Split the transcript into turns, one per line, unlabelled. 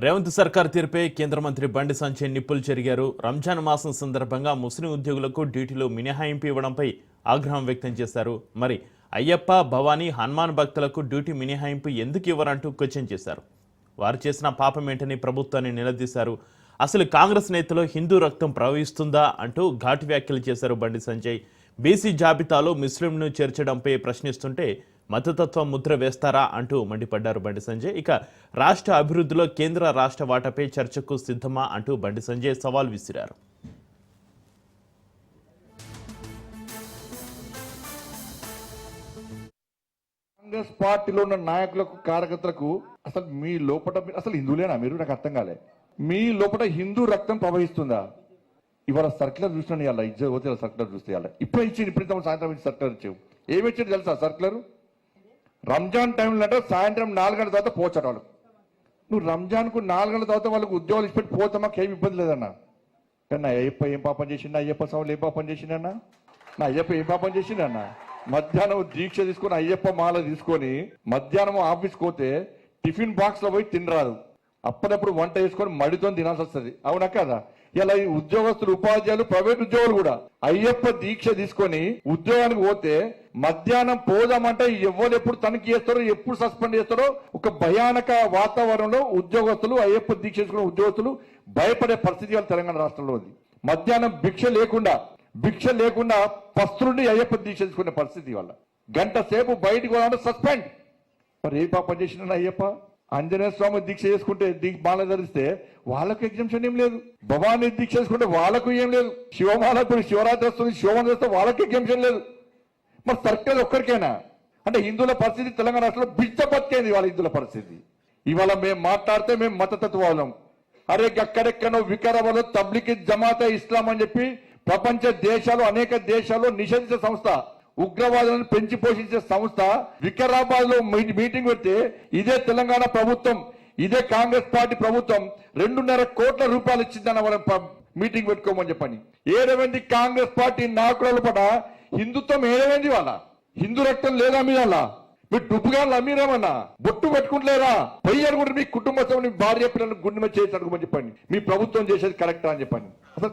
రేవంత్ సర్కార్ తీర్పై కేంద్ర మంత్రి బండి సంజయ్ నిప్పులు చెరిగారు. రంజాన్ మాసం సందర్భంగా ముస్లిం ఉద్యోగులకు డ్యూటీలో మినహాయింపు ఇవ్వడంపై ఆగ్రహం వ్యక్తం చేశారు. మరి అయ్యప్ప, భవానీ, హనుమాన్ భక్తులకు డ్యూటీ మినహాయింపు ఎందుకు ఇవ్వరంటూ క్వశ్చన్ చేశారు. వారు చేసిన పాపమేంటని ప్రభుత్వాన్ని నిలదీశారు. అసలు కాంగ్రెస్ నేతలో హిందూ రక్తం ప్రవహిస్తుందా అంటూ ఘాటు వ్యాఖ్యలు చేశారు బండి సంజయ్. బీసీ జాబితాలో ముస్లింను చేర్చడంపై ప్రశ్నిస్తుంటే మతతత్వ ముద్ర వేస్తారా అంటూ మండిపడ్డారు బండి సంజయ్. ఇక రాష్ట్ర అభివృద్ధిలో కేంద్ర రాష్ట్ర వాటాపై చర్చకు సిద్ధమా అంటూ బండి సంజయ్ సవాల్ విసిరారు.
కాంగ్రెస్ పార్టీలో ఉన్న నాయకులకు, కార్యకర్తలకు అసలు మీ లోపల అసలు హిందువులేనా మీరు? నాకు అర్థం కాలే. మీ లోపల హిందూ రక్తం ప్రవహిస్తుందా? ఇవాళ సర్క్యులర్ చూసినా ఇవాళ ఇజ్జత్ పోతే సర్క్యులర్ చూస్తే ఇవాళ ఇప్పుడే ఇచ్చింది, ఇప్పుడు సాయంత్రం ఇచ్చి సర్క్యులర్ ఇచ్చావు. ఏమి ఇచ్చారు తెలుసా సర్క్యులర్? రంజాన్ టైంలో అంటే సాయంత్రం 4 గంటల తర్వాత పోచట వాళ్ళు. నువ్వు రంజాన్కు 4 గంటల తర్వాత వాళ్ళకు ఉద్యోగాలు ఇచ్చిపెట్టి పోతే మాకు ఏమి ఇబ్బంది లేదన్నా. కానీ నా అయ్యప్ప ఏం పాపం చేసిండు? అయ్యప్ప స్వాములు ఏం పాపం చేసిండన్నా? నా అయ్యప్ప ఏం పాపం చేసిండన్నా? మధ్యాహ్నం దీక్ష తీసుకొని అయ్యప్ప మాల తీసుకొని మధ్యాహ్నం ఆఫీస్కి పోతే టిఫిన్ బాక్స్ లో పోయి తినరాదు. అప్పుడప్పుడు వంట వేసుకొని మడితో తినాల్సి వస్తుంది. అవునా కదా? ఇలా ఈ ఉద్యోగస్తులు, ఉపాధ్యాయులు, ప్రైవేట్ ఉద్యోగులు కూడా అయ్యప్ప దీక్ష తీసుకొని ఉద్యోగానికి పోతే మధ్యాహ్నం పోదామంటే ఎవరు ఎప్పుడు తనిఖీ చేస్తారో, ఎప్పుడు సస్పెండ్ చేస్తారో ఒక భయానక వాతావరణంలో ఉద్యోగస్తులు, అయ్యప్ప దీక్ష చేసుకున్న ఉద్యోగస్తులు భయపడే పరిస్థితి తెలంగాణ రాష్ట్రంలో ఉంది. మధ్యాహ్నం భిక్ష లేకుండా పస్తులుండి అయ్యప్ప దీక్ష చేసుకునే పరిస్థితి వల్ల గంట సేపు బయటకు పోవాలంటే సస్పెండ్. మరి ఏ పాపం చేసిన అయ్యప్ప? ఆంజనేయ స్వామి దీక్ష చేసుకుంటే మాల ధరిస్తే వాళ్ళకు ఎగ్జామ్షన్ ఏం లేదు. భవానీ దీక్ష చేసుకుంటే వాళ్ళకు ఏం లేదు. శివమాల ఇప్పుడు శివరాత్రి వస్తుంది, శివమాల చేస్తే వాళ్ళకి ఎగ్జామ్షన్ లేదు. మరి సర్కిల్ ఒక్కరికైనా అంటే హిందువుల పరిస్థితి తెలంగాణ రాష్ట్రంలో బిచ్చబతికేంది వాళ్ళ హిందువుల పరిస్థితి. ఇవాళ మేము మాట్లాడితే మేము మతతత్వాలం. అరే అక్కడెక్కడో వికారాబాద్లో తబ్లికి జమాతే ఇస్లాం అని చెప్పి ప్రపంచ దేశాలు, అనేక దేశాల్లో నిషేధించే సంస్థ, ఉగ్రవాదులను పెంచి పోషించే సంస్థ వికారాబాద్ లో మీటింగ్ పెడితే ఇదే తెలంగాణ ప్రభుత్వం, ఇదే కాంగ్రెస్ పార్టీ ప్రభుత్వం 2.5 కోట్ల రూపాయలు ఇచ్చిందన్న వాళ్ళ మీటింగ్ పెట్టుకోమని చెప్పని. ఏడవేంది కాంగ్రెస్ పార్టీ నాయకుల పట హిందుత్వం ఏడవేంది? వాళ్ళ హిందూ రక్తం లేదా మీద? మీరు డుబ్బుగా మీరేమన్నా బొట్టు పెట్టుకుంటలేరా? పొయ్యి అనుకుంటే మీ కుటుంబ సభ్యుని భార్య పిల్లలు గుండె మీద చేసి అడుగుమని చెప్పండి. మీ ప్రభుత్వం చేసేది కరెక్టా అని చెప్పండి. అసలు